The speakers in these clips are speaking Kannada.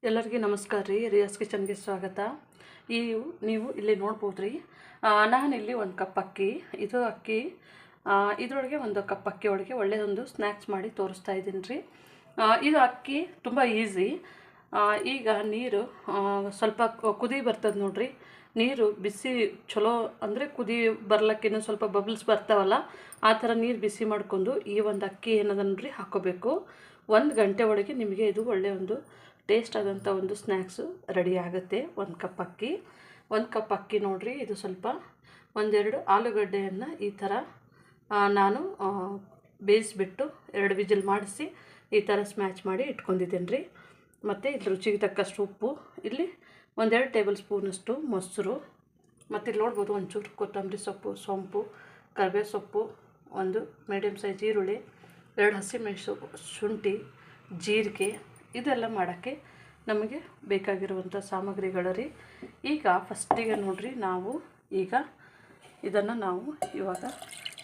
ಎಲ್ಲರಿಗೂ ನಮಸ್ಕಾರ ರೀ. ರಿಯಾಸ್ ಕಿಚನ್ಗೆ ಸ್ವಾಗತ. ನೀವು ಇಲ್ಲಿ ನೋಡ್ಬೋದು ರೀ, ನಾನಿಲ್ಲಿ ಒಂದು ಕಪ್ ಅಕ್ಕಿ, ಇದು ಅಕ್ಕಿ ಇದರೊಳಗೆ ಒಂದು ಕಪ್ ಅಕ್ಕಿ ಒಳಗೆ ಒಳ್ಳೆಯದೊಂದು ಸ್ನ್ಯಾಕ್ಸ್ ಮಾಡಿ ತೋರಿಸ್ತಾ ಇದ್ದೀನಿ ರೀ. ಇದು ಅಕ್ಕಿ ತುಂಬ ಈಸಿ. ಈಗ ನೀರು ಸ್ವಲ್ಪ ಕುದಿ ಬರ್ತದೆ ನೋಡ್ರಿ. ನೀರು ಬಿಸಿ ಚಲೋ ಅಂದರೆ ಕುದಿ ಬರ್ಲಕ್ಕಿನ್ನೂ ಸ್ವಲ್ಪ ಬಬಲ್ಸ್ ಬರ್ತಾವಲ್ಲ, ಆ ಥರ ನೀರು ಬಿಸಿ ಮಾಡ್ಕೊಂಡು ಈ ಒಂದು ಅಕ್ಕಿ ಏನದ ನೋಡ್ರಿ ಹಾಕೋಬೇಕು. 1 ಗಂಟೆ ಒಳಗೆ ನಿಮಗೆ ಇದು ಒಳ್ಳೆಯ ಒಂದು ಟೇಸ್ಟ್ ಆದಂಥ ಒಂದು ಸ್ನ್ಯಾಕ್ಸು ರೆಡಿ ಆಗುತ್ತೆ. ಒಂದು ಕಪ್ ಅಕ್ಕಿ ನೋಡಿರಿ. ಇದು ಸ್ವಲ್ಪ ಒಂದೆರಡು ಆಲೂಗಡ್ಡೆಯನ್ನು ಈ ಥರ ನಾನು ಬೇಯಿಸಿಬಿಟ್ಟು 2 ವಿಜಿಲ್ ಮಾಡಿಸಿ ಈ ಥರ ಸ್ಮ್ಯಾಚ್ ಮಾಡಿ ಇಟ್ಕೊಂಡಿದ್ದೀನಿ ರೀ. ಮತ್ತು ಇಲ್ಲಿ ರುಚಿಗೆ ತಕ್ಕಷ್ಟು ಉಪ್ಪು, ಇಲ್ಲಿ 1-2 ಟೇಬಲ್ ಸ್ಪೂನಷ್ಟು ಮೊಸರು, ಮತ್ತು ಇಲ್ಲಿ ನೋಡ್ಬೋದು ಒಂಚೂರು ಕೊತ್ತಂಬರಿ ಸೊಪ್ಪು, ಸೋಂಪು, ಕರಿಬೇವು ಸೊಪ್ಪು, ಒಂದು ಮೀಡಿಯಮ್ ಸೈಜ್ ಈರುಳ್ಳಿ, 2 ಹಸಿಮೆಣಸು, ಶುಂಠಿ, ಜೀರಿಗೆ, ಇದೆಲ್ಲ ಮಾಡೋಕ್ಕೆ ನಮಗೆ ಬೇಕಾಗಿರುವಂಥ ಸಾಮಗ್ರಿಗಳು ರೀ. ಈಗ ಫಸ್ಟಿಗೆ ನೋಡಿರಿ, ನಾವು ಈಗ ಇದನ್ನು ನಾವು ಇವಾಗ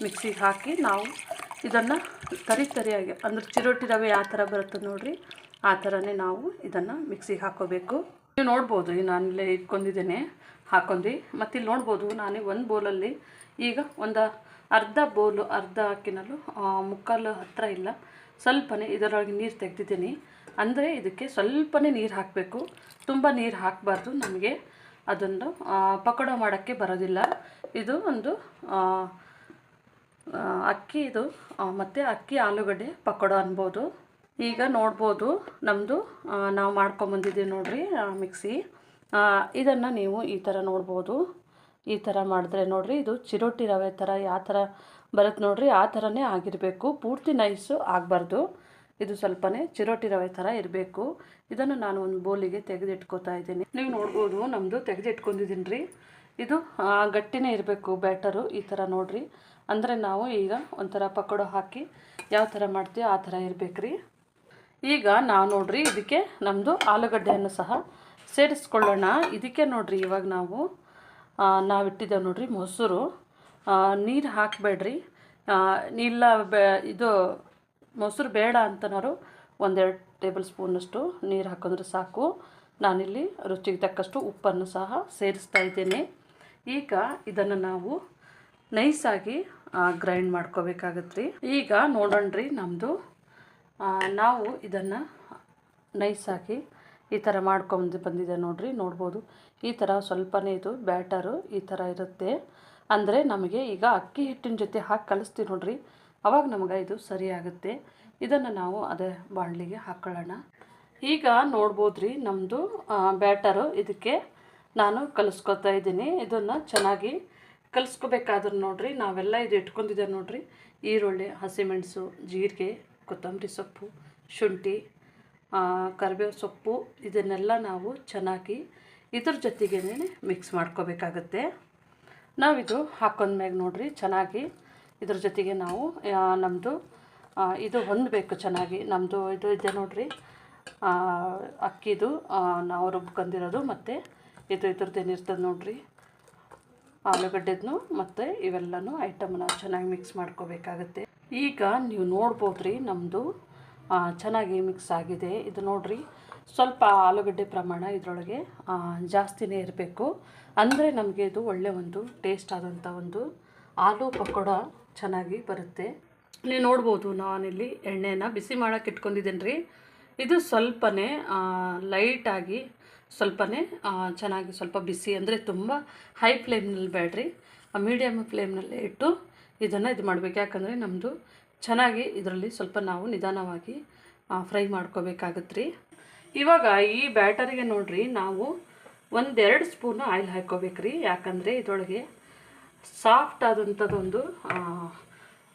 ಮಿಕ್ಸಿಗೆ ಹಾಕಿ ನಾವು ಇದನ್ನು ತರಿಯಾಗಿ ಅಂದರೆ ಚಿರೋಟಿ ರವೆ ಯಾವ ಥರ ಬರುತ್ತೆ ನೋಡಿರಿ, ಆ ಥರನೇ ನಾವು ಇದನ್ನು ಮಿಕ್ಸಿಗೆ ಹಾಕೋಬೇಕು. ನೀವು ನೋಡ್ಬೋದು, ನಾನಿಲ್ಲೇ ಇಟ್ಕೊಂಡಿದ್ದೇನೆ ಹಾಕೊಂಡು. ಮತ್ತು ಇಲ್ಲಿ ನೋಡ್ಬೋದು, ನಾನು ಒಂದು ಬೌಲಲ್ಲಿ ಈಗ ಒಂದು ಅರ್ಧ ಅಕ್ಕಿನಲ್ಲೂ ಮುಕ್ಕಾಲು ಹತ್ತಿರ ಇಲ್ಲ, ಸ್ವಲ್ಪನೇ ಇದರೊಳಗೆ ನೀರು ತೆಗೆದಿದ್ದೀನಿ. ಅಂದರೆ ಇದಕ್ಕೆ ಸ್ವಲ್ಪನೇ ನೀರು ಹಾಕಬೇಕು, ತುಂಬ ನೀರು ಹಾಕಬಾರ್ದು. ನಮಗೆ ಅದನ್ನು ಪಕೋಡ ಮಾಡೋಕ್ಕೆ ಬರೋದಿಲ್ಲ. ಇದು ಒಂದು ಅಕ್ಕಿ ಇದು ಮತ್ತು ಅಕ್ಕಿ ಆಲೂಗಡ್ಡೆ ಪಕೋಡ ಅನ್ಬೋದು. ಈಗ ನೋಡ್ಬೋದು, ನಮ್ಮದು ನಾವು ಮಾಡ್ಕೊಂಬಂದಿದ್ದೀವಿ ನೋಡಿರಿ ಮಿಕ್ಸಿ. ಇದನ್ನು ನೀವು ಈ ಥರ ನೋಡ್ಬೋದು. ಈ ಥರ ಮಾಡಿದ್ರೆ ನೋಡಿರಿ, ಇದು ಚಿರೋಟಿ ರವೆ ಥರ ಯಾವ ಥರ ಬರುತ್ತೆ ನೋಡಿರಿ, ಆ ಥರನೇ ಆಗಿರಬೇಕು. ಪೂರ್ತಿ ನೈಸು ಆಗಬಾರ್ದು, ಇದು ಸ್ವಲ್ಪನೇ ಚಿರೋಟಿ ರವೆ ಥರ ಇರಬೇಕು. ಇದನ್ನು ನಾನು ಒಂದು ಬೌಲಿಗೆ ತೆಗೆದಿಟ್ಕೋತಾ ಇದ್ದೀನಿ. ನೀವು ನೋಡ್ಬೋದು, ನಮ್ಮದು ತೆಗೆದಿಟ್ಕೊಂಡಿದ್ದೀನಿ ರೀ. ಇದು ಗಟ್ಟಿನೇ ಇರಬೇಕು ಬ್ಯಾಟರು, ಈ ಥರ ನೋಡಿರಿ. ಅಂದರೆ ನಾವು ಈಗ ಒಂಥರ ಪಕೋಡ ಹಾಕಿ ಯಾವ ಥರ ಮಾಡ್ತೀವಿ ಆ ಥರ ಇರಬೇಕು ರೀ. ಈಗ ನಾವು ನೋಡಿರಿ, ಇದಕ್ಕೆ ನಮ್ಮದು ಆಲೂಗಡ್ಡೆಯನ್ನು ಸಹ ಸೇರಿಸ್ಕೊಳ್ಳೋಣ. ಇದಕ್ಕೆ ನೋಡಿರಿ, ಇವಾಗ ನಾವಿಟ್ಟಿದ್ದೇವೆ ನೋಡಿರಿ ಮೊಸರು. ನೀರು ಹಾಕಬೇಡ್ರಿ, ಇಲ್ಲ ಇದು ಮೊಸರು ಬೇಡ ಅಂತನೋರು 1-2 ಟೇಬಲ್ ಸ್ಪೂನಷ್ಟು ನೀರು ಹಾಕಿದ್ರೆ ಸಾಕು. ನಾನಿಲ್ಲಿ ರುಚಿಗೆ ತಕ್ಕಷ್ಟು ಉಪ್ಪನ್ನು ಸಹ ಸೇರಿಸ್ತಾ ಇದ್ದೇನೆ. ಈಗ ಇದನ್ನು ನಾವು ನೈಸಾಗಿ ಗ್ರೈಂಡ್ ಮಾಡ್ಕೋಬೇಕಾಗತ್ತೆ ರೀ. ಈಗ ನೋಡೋಣ್ರಿ, ನಮ್ಮದು ನಾವು ಇದನ್ನು ನೈಸಾಗಿ ಈ ಥರ ಬಂದಿದೆ ನೋಡಿರಿ. ನೋಡ್ಬೋದು, ಈ ಥರ ಸ್ವಲ್ಪನೇ ಇದು ಬ್ಯಾಟರು ಈ ಥರ ಇರುತ್ತೆ. ಅಂದರೆ ನಮಗೆ ಈಗ ಅಕ್ಕಿ ಹಿಟ್ಟಿನ ಜೊತೆ ಹಾಕಿ ಕಲಿಸ್ತೀವಿ ನೋಡಿರಿ, ಅವಾಗ ನಮಗೆ ಇದು ಸರಿಯಾಗುತ್ತೆ. ಇದನ್ನು ನಾವು ಅದೇ ಬಾಣಲಿಗೆ ಹಾಕ್ಕೊಳ್ಳೋಣ. ಈಗ ನೋಡ್ಬೋದು ರೀ, ನಮ್ಮದು ಬ್ಯಾಟರು ಇದಕ್ಕೆ ನಾನು ಕಲಿಸ್ಕೊತಾ ಇದ್ದೀನಿ. ಇದನ್ನು ಚೆನ್ನಾಗಿ ಕಲಿಸ್ಕೋಬೇಕಾದ್ರೆ ನೋಡಿರಿ, ನಾವೆಲ್ಲ ಇದು ಇಟ್ಕೊಂಡಿದ್ದೇವೆ ನೋಡಿರಿ. ಈರುಳ್ಳಿ, ಹಸಿಮೆಣಸು, ಜೀರಿಗೆ, ಕೊತ್ತಂಬರಿ ಸೊಪ್ಪು, ಶುಂಠಿ, ಕರಿಬೇವು ಸೊಪ್ಪು, ಇದನ್ನೆಲ್ಲ ನಾವು ಚೆನ್ನಾಗಿ ಇದ್ರ ಜೊತೆಗೇ ಮಿಕ್ಸ್ ಮಾಡ್ಕೋಬೇಕಾಗತ್ತೆ. ನಾವಿದು ಹಾಕೊಂಡ್ಮ್ಯಾಗ ನೋಡಿರಿ, ಚೆನ್ನಾಗಿ ಇದ್ರ ಜೊತೆಗೆ ನಾವು ನಮ್ಮದು ಇದು ಹೊಂದಬೇಕು ಚೆನ್ನಾಗಿ. ನಮ್ಮದು ಇದು ಇದೆ ನೋಡಿರಿ, ಅಕ್ಕಿದು ನಾವು ರುಬ್ಕೊಂಡಿರೋದು, ಮತ್ತು ಇದ್ರದ್ದೇನಿರ್ತದೆ ನೋಡಿರಿ ಆಲೂಗಡ್ಡೆದೂ, ಮತ್ತು ಇವೆಲ್ಲನೂ ಐಟಮನ್ನು ಚೆನ್ನಾಗಿ ಮಿಕ್ಸ್ ಮಾಡ್ಕೋಬೇಕಾಗತ್ತೆ. ಈಗ ನೀವು ನೋಡ್ಬೋದು ರೀ, ನಮ್ಮದು ಚೆನ್ನಾಗಿ ಮಿಕ್ಸ್ ಆಗಿದೆ. ಇದು ನೋಡಿರಿ, ಸ್ವಲ್ಪ ಆಲೂಗಡ್ಡೆ ಪ್ರಮಾಣ ಇದರೊಳಗೆ ಜಾಸ್ತಿನೇ ಇರಬೇಕು. ಅಂದರೆ ನಮಗೆ ಇದು ಒಳ್ಳೆಯ ಒಂದು ಟೇಸ್ಟ್ ಆದಂಥ ಒಂದು ಆಲೂ ಪಕೋಡ ಚೆನ್ನಾಗಿ ಬರುತ್ತೆ. ನೀವು ನೋಡ್ಬೋದು, ನಾನಿಲ್ಲಿ ಎಣ್ಣೆನ ಬಿಸಿ ಮಾಡೋಕ್ಕೆ ಇಟ್ಕೊಂಡಿದ್ದೀನಿ ರೀ. ಇದು ಸ್ವಲ್ಪನೇ ಲೈಟಾಗಿ ಸ್ವಲ್ಪನೇ ಚೆನ್ನಾಗಿ ಸ್ವಲ್ಪ ಬಿಸಿ, ಅಂದರೆ ತುಂಬ ಹೈ ಫ್ಲೇಮ್ನಲ್ಲಿ ಬೇಡ್ರಿ, ಮೀಡಿಯಮ್ ಫ್ಲೇಮ್ನಲ್ಲೇ ಇಟ್ಟು ಇದನ್ನು ಇದು ಮಾಡಬೇಕು. ಯಾಕಂದರೆ ನಮ್ಮದು ಚೆನ್ನಾಗಿ ಇದರಲ್ಲಿ ಸ್ವಲ್ಪ ನಾವು ನಿಧಾನವಾಗಿ ಫ್ರೈ ಮಾಡ್ಕೋಬೇಕಾಗತ್ತೆ ರೀ. ಇವಾಗ ಈ ಬ್ಯಾಟರಿಗೆ ನೋಡಿರಿ, ನಾವು 1-2 ಸ್ಪೂನು ಆಯಿಲ್ ಹಾಕ್ಕೋಬೇಕು ರೀ. ಯಾಕಂದರೆ ಇದರೊಳಗೆ ಸಾಫ್ಟ್ ಆದಂಥದ್ದೊಂದು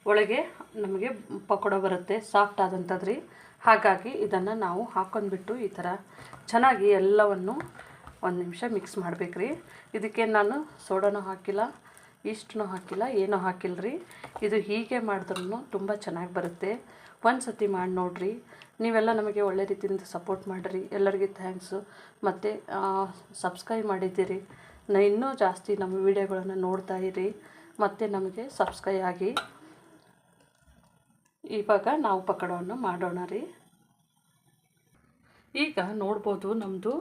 ಒಳಗೆ ನಮಗೆ ಪಕೋಡ ಬರುತ್ತೆ, ಸಾಫ್ಟ್ ಆದಂಥದ್ದು ರೀ. ಹಾಗಾಗಿ ಇದನ್ನು ನಾವು ಹಾಕೊಂಡ್ಬಿಟ್ಟು ಈ ಥರ ಚೆನ್ನಾಗಿ ಎಲ್ಲವನ್ನು 1 ನಿಮಿಷ ಮಿಕ್ಸ್ ಮಾಡಬೇಕು ರೀ. ಇದಕ್ಕೆ ನಾನು ಸೋಡಾನೂ ಹಾಕಿಲ್ಲ, ಈಸ್ಟೂ ಹಾಕಿಲ್ಲ, ಏನೂ ಹಾಕಿಲ್ಲ ರೀ. ಇದು ಹೀಗೆ ಮಾಡಿದ್ರೂ ತುಂಬ ಚೆನ್ನಾಗಿ ಬರುತ್ತೆ. ಒಂದು ಸತಿ ಮಾಡಿ ನೋಡಿರಿ. ನೀವೆಲ್ಲ ನಮಗೆ ಒಳ್ಳೆ ರೀತಿಯಿಂದ ಸಪೋರ್ಟ್ ಮಾಡಿರಿ, ಎಲ್ಲರಿಗೂ ಥ್ಯಾಂಕ್ಸು. ಮತ್ತು ಸಬ್ಸ್ಕ್ರೈಬ್ ಮಾಡಿದ್ದೀರಿ, ಇನ್ನೂ ಜಾಸ್ತಿ ನಮ್ಮ ವಿಡಿಯೋಗಳನ್ನು ನೋಡ್ತಾ ಇರಿ, ಮತ್ತು ನಮಗೆ ಸಬ್ಸ್ಕ್ರೈಬ್ ಆಗಿ. ಇವಾಗ ನಾವು ಪಕೋಡವನ್ನು ಮಾಡೋಣ ರೀ. ಈಗ ನೋಡ್ಬೋದು ನಮ್ಮದು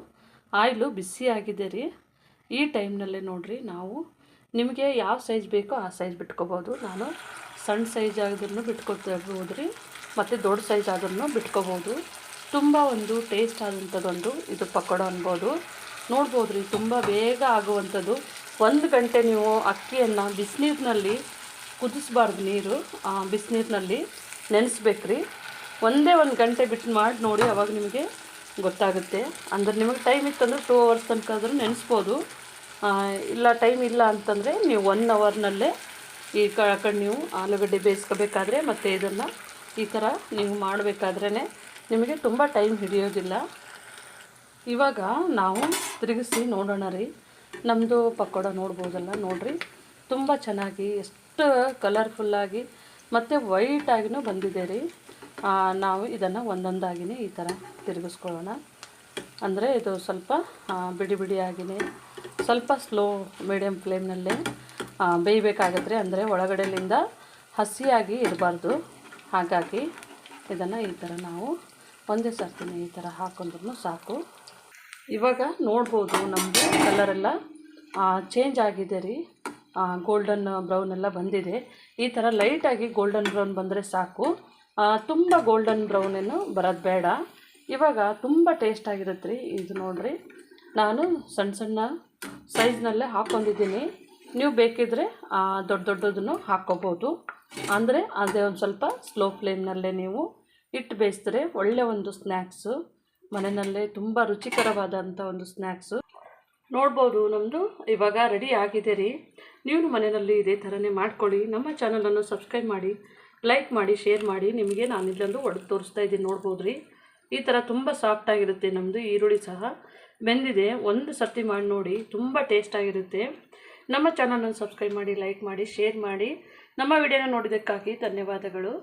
ಆಯಿಲು ಬಿಸಿಯಾಗಿದೆ ರೀ. ಈ ಟೈಮ್ನಲ್ಲೇ ನೋಡಿರಿ ನಾವು ನಿಮಗೆ ಯಾವ ಸೈಜ್ ಬೇಕೋ ಆ ಸೈಜ್ ಬಿಟ್ಕೋಬೋದು. ನಾನು ಸಣ್ಣ ಸೈಜ್ ಆದ್ರೂ ಬಿಟ್ಕೊಬೋದು ರೀ, ಮತ್ತು ದೊಡ್ಡ ಸೈಜ್ ಆದ್ರೂ ಬಿಟ್ಕೋಬೋದು. ತುಂಬ ಒಂದು ಟೇಸ್ಟ್ ಆದಂಥದ್ದೊಂದು ಇದು ಪಕೋಡ ಅನ್ಬೋದು. ನೋಡ್ಬೋದು ರೀ, ತುಂಬ ಬೇಗ ಆಗುವಂಥದ್ದು. 1 ಗಂಟೆ ನೀವು ಅಕ್ಕಿಯನ್ನು ಬಿಸಿನೀರಿನಲ್ಲಿ ಕುದಿಸ್ಬಾರ್ದು, ನೀರು ಬಿಸಿನೀರಿನಲ್ಲಿ ನೆನೆಸ್ಬೇಕ್ರಿ. ಒಂದೇ 1 ಗಂಟೆ ಬಿಟ್ಟು ಮಾಡಿ ನೋಡಿ, ಅವಾಗ ನಿಮಗೆ ಗೊತ್ತಾಗುತ್ತೆ. ಅಂದರೆ ನಿಮಗೆ ಟೈಮ್ ಇತ್ತಂದರೆ 2 ಅವರ್ಸ್ ತನಕ ಆದರೂ ನೆನೆಸ್ಬೋದು. ಇಲ್ಲ ಟೈಮ್ ಇಲ್ಲ ಅಂತಂದರೆ ನೀವು 1 ಅವರ್ನಲ್ಲೇ ಈ ಕಡೆ ನೀವು ಆಲೂಗಡ್ಡೆ ಬೇಯಿಸ್ಕೋಬೇಕಾದ್ರೆ ಮತ್ತು ಇದನ್ನು ಈ ಥರ ನೀವು ಮಾಡಬೇಕಾದ್ರೇ ನಿಮಗೆ ತುಂಬ ಟೈಮ್ ಹಿಡಿಯೋದಿಲ್ಲ. ಇವಾಗ ನಾವು ತಿರುಗಿಸಿ ನೋಡೋಣ ರೀ. ನಮ್ಮದು ಪಕೋಡ ನೋಡ್ಬೋದಲ್ಲ, ನೋಡಿರಿ ತುಂಬ ಚೆನ್ನಾಗಿ ಎಷ್ಟು ಕಲರ್ಫುಲ್ಲಾಗಿ ಮತ್ತು ವೈಟಾಗಿನೂ ಬಂದಿದೆ ರೀ. ನಾವು ಇದನ್ನು ಒಂದೊಂದಾಗಿಯೇ ಈ ಥರ ತಿರುಗಿಸ್ಕೊಳ್ಳೋಣ. ಅಂದರೆ ಇದು ಸ್ವಲ್ಪ ಬಿಡಿ ಬಿಡಿಯಾಗಿಯೇ ಸ್ವಲ್ಪ ಸ್ಲೋ ಮೀಡಿಯಮ್ ಫ್ಲೇಮ್ನಲ್ಲೇ ಬೇಯಬೇಕಾಗತ್ತೆ. ಅಂದರೆ ಒಳಗಡೆಯಿಂದ ಹಸಿಯಾಗಿ ಇರಬಾರ್ದು. ಹಾಗಾಗಿ ಇದನ್ನು ಈ ಥರ ನಾವು ಒಂದೇ ಸರ್ತಿನೇ ಈ ಥರ ಹಾಕೊಂಡ್ರೂ ಸಾಕು. ಇವಾಗ ನೋಡ್ಬೋದು ನಮ್ಮದು ಕಲರೆಲ್ಲ ಚೇಂಜ್ ಆಗಿದೆ ರೀ. ಗೋಲ್ಡನ್ ಬ್ರೌನ್ ಎಲ್ಲ ಬಂದಿದೆ. ಈ ಥರ ಲೈಟಾಗಿ ಗೋಲ್ಡನ್ ಬ್ರೌನ್ ಬಂದರೆ ಸಾಕು, ತುಂಬ ಗೋಲ್ಡನ್ ಬ್ರೌನ್ ಏನು ಬರೋದು ಬೇಡ. ಇವಾಗ ತುಂಬ ಟೇಸ್ಟಾಗಿರುತ್ತೆ ರೀ ಇದು. ನೋಡಿರಿ, ನಾನು ಸಣ್ಣ ಸಣ್ಣ ಸೈಜ್ನಲ್ಲೇ ಹಾಕ್ಕೊಂಡಿದ್ದೀನಿ. ನೀವು ಬೇಕಿದ್ದರೆ ದೊಡ್ಡದನ್ನು ಹಾಕ್ಕೋಬೋದು. ಅಂದರೆ ಅದೇ ಒಂದು ಸ್ವಲ್ಪ ಸ್ಲೋ ಫ್ಲೇಮ್ನಲ್ಲೇ ನೀವು ಇಟ್ಟು ಬೇಯಿಸಿದ್ರೆ ಒಳ್ಳೆಯ ಒಂದು ಸ್ನ್ಯಾಕ್ಸು, ಮನೆಯಲ್ಲೇ ತುಂಬ ರುಚಿಕರವಾದಂಥ ಒಂದು ಸ್ನ್ಯಾಕ್ಸು. ನೋಡ್ಬೋದು ನಮ್ಮದು ಇವಾಗ ರೆಡಿ ಆಗಿದೆ ರೀ. ನೀವು ಮನೆಯಲ್ಲಿ ಇದೇ ಥರನೇ ಮಾಡ್ಕೊಳ್ಳಿ. ನಮ್ಮ ಚಾನಲನ್ನು ಸಬ್ಸ್ಕ್ರೈಬ್ ಮಾಡಿ, ಲೈಕ್ ಮಾಡಿ, ಶೇರ್ ಮಾಡಿ. ನಿಮಗೆ ನಾನು ಇಲ್ಲೊಂದು ಒಡೆದು ತೋರಿಸ್ತಾ ಇದ್ದೀನಿ, ನೋಡ್ಬೋದು ರೀ. ಈ ಥರ ತುಂಬ ಸಾಫ್ಟಾಗಿರುತ್ತೆ. ನಮ್ಮದು ಈರುಳ್ಳಿ ಸಹ ಬೆಂದಿದೆ. ಒಂದು ಸರ್ತಿ ಮಾಡಿ ನೋಡಿ, ತುಂಬ ಟೇಸ್ಟಾಗಿರುತ್ತೆ. ನಮ್ಮ ಚಾನಲನ್ನು ಸಬ್ಸ್ಕ್ರೈಬ್ ಮಾಡಿ, ಲೈಕ್ ಮಾಡಿ, ಶೇರ್ ಮಾಡಿ. ನಮ್ಮ ವಿಡಿಯೋನ ನೋಡಿದ್ದಕ್ಕಾಗಿ ಧನ್ಯವಾದಗಳು.